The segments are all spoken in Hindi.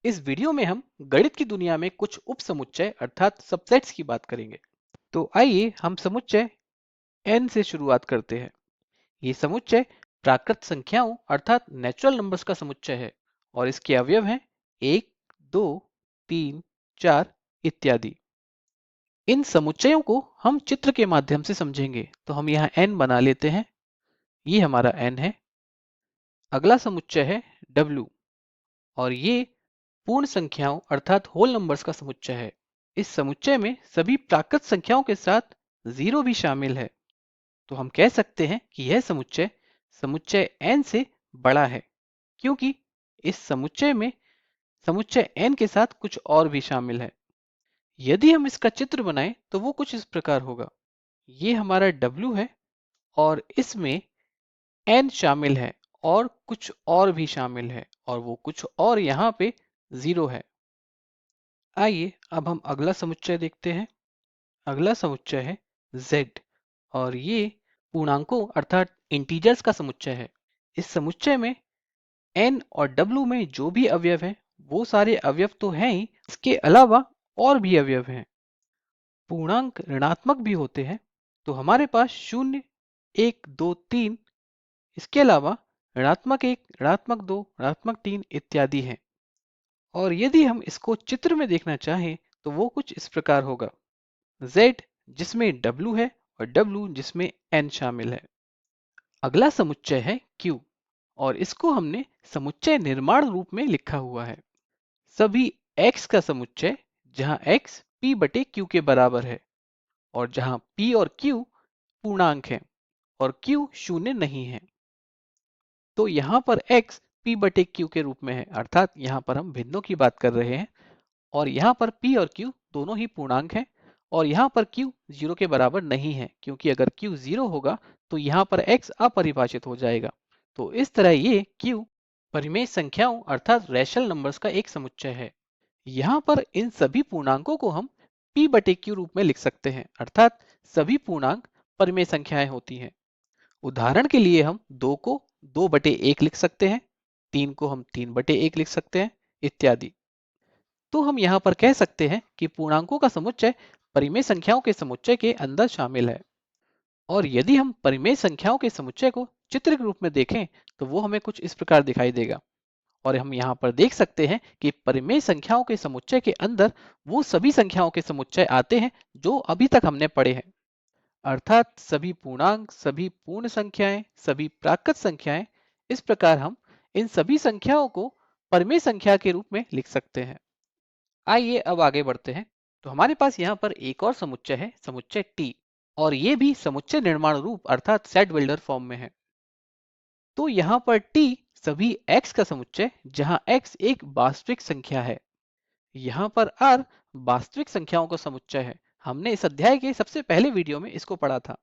इस वीडियो में हम गणित की दुनिया में कुछ उपसमुच्चय अर्थात सबसेट्स की बात करेंगे। तो आइए हम समुच्चय n से शुरुआत करते हैं। ये समुच्चय प्राकृत संख्याओं अर्थात नेचुरल नंबर्स का समुच्चय है और इसके अवयव हैं 1, 2, 3, 4 इत्यादि। इन समुच्चयों को हम चित्र के माध्यम से समझेंगे। तो हम यहाँ n बना लेते हैं। ये हमारा n है। अगला समुच्चय है w और ये पूर्ण संख्याओं अर्थात होल नंबर्स का समुच्चय है। इस समुच्चय में सभी प्राकृत संख्याओं के साथ जीरो भी शामिल है। तो हम कह सकते हैं कि यह समुच्चय समुच्चय n से बड़ा है, क्योंकि इस समुच्चय में समुच्चय n के साथ कुछ और भी शामिल है। यदि हम इसका चित्र बनाएं तो वो कुछ इस प्रकार होगा। ये हमारा w है और इसमें n शामिल है और कुछ और भी शामिल है और वो कुछ और यहाँ पे जीरो है। आइए अब हम अगला समुच्चय देखते हैं। अगला समुच्चय है z और ये पूर्णांकों अर्थात इंटीजर्स का समुच्चय है। इस समुच्चय में n और w में जो भी अवयव हैं वो सारे अवयव तो हैं ही, इसके अलावा और भी अवयव हैं। पूर्णांक ऋणात्मक भी होते हैं। तो हमारे पास 0, 1, 2, 3, इसके अलावा ऋणात्मक 1, ऋणात्मक 2, ऋणात्मक 3 इत्यादि हैं। और यदि हम इसको चित्र में देखना चाहें तो वो कुछ इस प्रकार होगा। z जिसमें w है और w जिसमें n शामिल है। अगला समुच्चय है q और इसको हमने समुच्चय निर्माण रूप में लिखा हुआ है। सभी x का समुच्चय जहां x p बटे q के बराबर है और जहां p और q पूर्णांक है और q शून्य नहीं है। तो यहाँ पर x p बटे q के रूप में है, अर्थात यहाँ पर हम भिन्नों की बात कर रहे हैं और यहाँ पर p और q दोनों ही पूर्णांक हैं और यहाँ पर q जीरो के बराबर नहीं है, क्योंकि अगर q जीरो होगा तो यहाँ पर x अपरिभाषित हो जाएगा। तो इस तरह ये q परिमेय संख्याओं अर्थात रैशनल नंबर्स का एक समुच्चय है। यहाँ पर इन सभी पूर्णांकों को हम p बटे q रूप में लिख सकते हैं, अर्थात सभी पूर्णांक परिमेय संख्याएं होती हैं। उदाहरण के लिए हम 2 को 2 बटे 1 लिख सकते हैं, 3 को हम 3 बटे 1 लिख सकते हैं इत्यादि। तो हम यहाँ पर कह सकते हैं कि पूर्णांकों का समुच्चय परिमेय संख्याओं के समुच्चय के अंदर शामिल है। और यदि हम परिमेय संख्याओं के समुच्चय को चित्र के रूप में देखें तो वो हमें कुछ इस प्रकार दिखाई देगा। और हम यहाँ पर देख सकते हैं कि परिमेय संख्याओं के समुच्चय के अंदर वो सभी संख्याओं के समुच्चय आते हैं जो अभी तक हमने पढ़े हैं, अर्थात सभी पूर्णांक, सभी पूर्ण संख्याएं, सभी प्राकृत संख्याएं। इस प्रकार हम इन सभी संख्याओं को परिमेय संख्या के रूप में लिख सकते हैं। आइए अब आगे बढ़ते हैं। तो हमारे पास यहाँ पर एक और समुच्चय है, समुच्चय T, और ये भी समुच्चय निर्माण रूप अर्थात सेट बिल्डर फॉर्म में है। तो यहाँ पर T सभी x का समुच्चय जहाँ x एक वास्तविक संख्या है। यहाँ पर r वास्तविक संख्याओं का समुच्चय है। हमने इस अध्याय के सबसे पहले वीडियो में इसको पढ़ा था।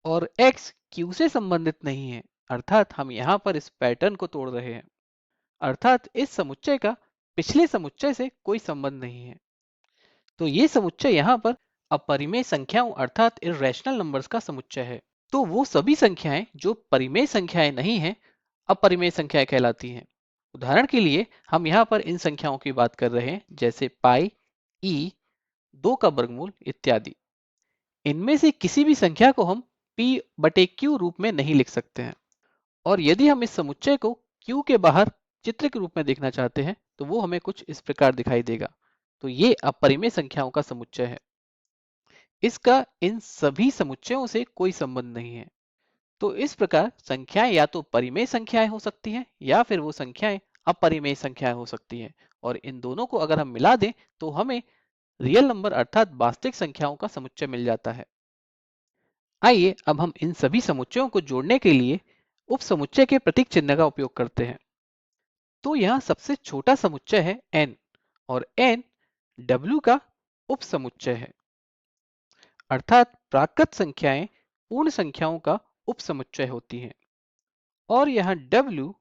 और x q से संबंधित नहीं है, अर्थात हम यहाँ पर इस पैटर्न को तोड़ रहे हैं, अर्थात इस समुच्चय का पिछले समुच्चय से कोई संबंध नहीं है। तो ये समुच्चय यहाँ पर अपरिमेय संख्याओं अर्थात इर्रेशनल नंबर्स का समुच्चय है। तो वो सभी संख्याएं जो परिमेय संख्याएं नहीं हैं अपरिमेय संख्याएं कहलाती हैं। उदाहरण के लिए हम यहाँ पर इन संख्याओं की बात कर रहे हैं, जैसे पाई, ई, 2 का वर्गमूल इत्यादि। इनमें से किसी भी संख्या को हम p बटे q रूप में नहीं लिख सकते हैं। और यदि हम इस समुच्चय को q के बाहर चित्र के रूप में देखना चाहते हैं तो वो हमें कुछ इस प्रकार दिखाई देगा। तो ये अपरिमेय संख्याओं का समुच्चय है। इसका इन सभी समुच्चयों से कोई संबंध नहीं है। तो इस प्रकार संख्याएं या तो परिमेय संख्याएं हो सकती हैं या फिर वो संख्याएं अपरिमेय संख्याएं हो सकती हैं, और इन दोनों को अगर हम मिला दें तो हमें रियल नंबर अर्थात वास्तविक संख्याओं का समुच्चय मिल जाता है। आइए अब हम इन सभी समुच्चयों को जोड़ने के लिए उपसमुच्चय के प्रतीक चिन्ह का उपयोग करते हैं। तो यहाँ सबसे छोटा समुच्चय है n और n w का उपसमुच्चय है, अर्थात प्राकृत संख्याएं पूर्ण संख्याओं का उपसमुच्चय होती हैं। और यहाँ w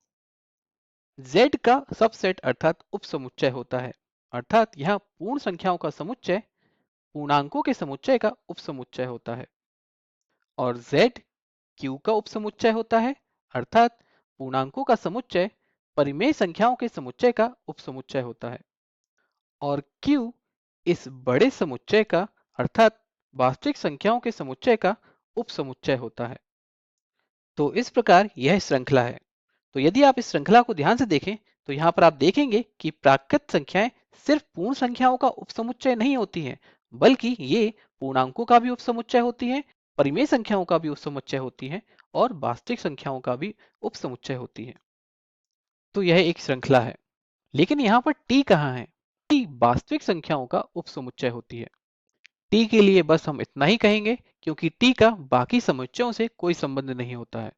z का सबसेट अर्थात उपसमुच्चय होता है, अर्थात यहाँ पूर्ण संख्याओं का समुच्चय पूर्णांकों के समुच्चय का उपसमुच्चय होता है। और z q का उपसमुच्चय होता है, अर्थात पूर्णांकों का समुच्चय परिमेय संख्याओं के समुच्चय का उपसमुच्चय होता है। और Q इस बड़े समुच्चय का अर्थात वास्तविक संख्याओं के समुच्चय का उपसमुच्चय होता है। तो इस प्रकार यह श्रृंखला है। तो यदि आप इस श्रृंखला को ध्यान से देखें तो यहाँ पर आप देखेंगे कि प्राकृत संख्याएं सिर्फ पूर्ण संख्याओं का उपसमुच्चय नहीं होती हैं, बल्कि ये पूर्णांकों का भी उपसमुच्चय होती हैं, परिमेय संख्याओं का भी उपसमुच्चय होती हैं और वास्तविक संख्याओं का भी उपसमुच्चय होती हैं। तो यह एक श्रृंखला है। लेकिन यहाँ पर टी कहाँ है? टी वास्तविक संख्याओं का उपसमुच्चय होती है। टी के लिए बस हम इतना ही कहेंगे क्योंकि टी का बाकी समुच्चयों से कोई संबंध नहीं होता है।